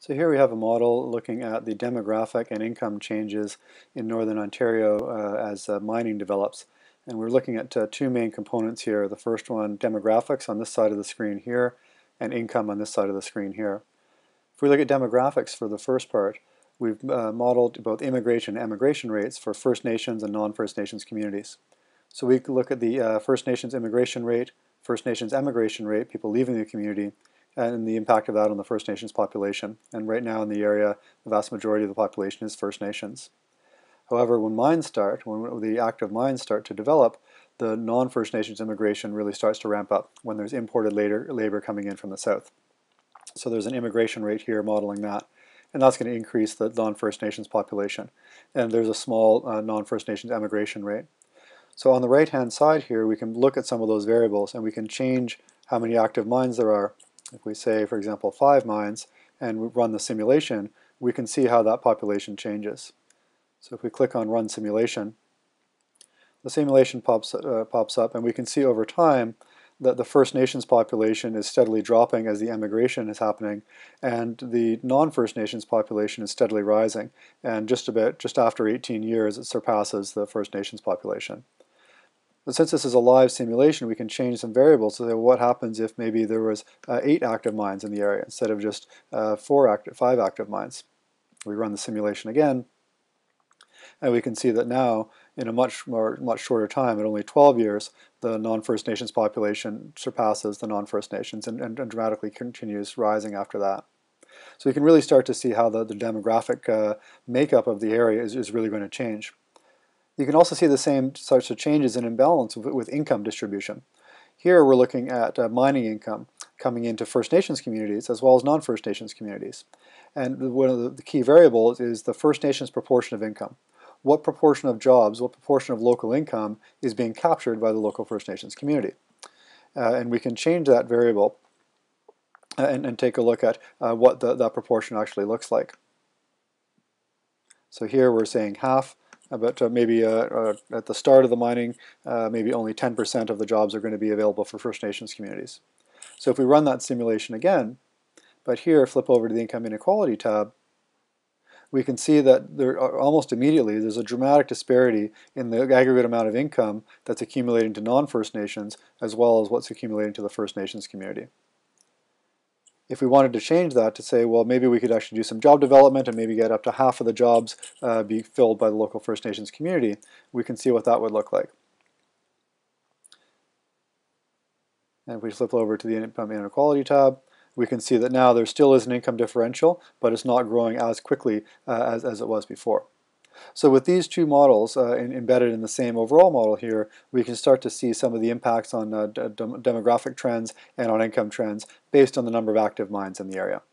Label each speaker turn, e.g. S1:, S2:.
S1: So here we have a model looking at the demographic and income changes in Northern Ontario as mining develops. And we're looking at two main components here. The first one, demographics on this side of the screen here, and income on this side of the screen here. If we look at demographics for the first part, we've modeled both immigration and emigration rates for First Nations and non-First Nations communities. So we look at the First Nations immigration rate, First Nations emigration rate, people leaving the community, and the impact of that on the First Nations population. And right now in the area, the vast majority of the population is First Nations. However, when the active mines start to develop, the non-First Nations immigration really starts to ramp up when there's imported labor coming in from the south. So there's an immigration rate here modeling that, and that's going to increase the non-First Nations population. And there's a small non-First Nations emigration rate. So on the right-hand side here, we can look at some of those variables, and we can change how many active mines there are. If we say, for example, 5 mines, and we run the simulation, we can see how that population changes. So if we click on Run Simulation, the simulation pops up, and we can see over time that the First Nations population is steadily dropping as the emigration is happening, and the non-First Nations population is steadily rising. And just after 18 years, it surpasses the First Nations population. But since this is a live simulation, we can change some variables. So what happens if maybe there was 8 active mines in the area instead of just 5 active mines? We run the simulation again, and we can see that now, in a much shorter time, at only 12 years, the non-First Nations population surpasses the non-First Nations and dramatically continues rising after that. So you can really start to see how the demographic makeup of the area is really going to change. You can also see the same sorts of changes in imbalance with income distribution. Here we're looking at mining income coming into First Nations communities as well as non-First Nations communities. And one of the key variables is the First Nations proportion of income. What proportion of jobs, what proportion of local income is being captured by the local First Nations community? And we can change that variable and take a look at what that proportion actually looks like. So here we're saying half. But maybe at the start of the mining, maybe only 10% of the jobs are going to be available for First Nations communities. So if we run that simulation again, but here flip over to the Income Inequality tab, we can see that there almost immediately there's a dramatic disparity in the aggregate amount of income that's accumulating to non-First Nations as well as what's accumulating to the First Nations community. If we wanted to change that to say, well, maybe we could actually do some job development and maybe get up to half of the jobs be filled by the local First Nations community, we can see what that would look like. And if we flip over to the Income Inequality tab, we can see that now there still is an income differential, but it's not growing as quickly as it was before. So with these two models embedded in the same overall model here, we can start to see some of the impacts on demographic trends and on income trends based on the number of active mines in the area.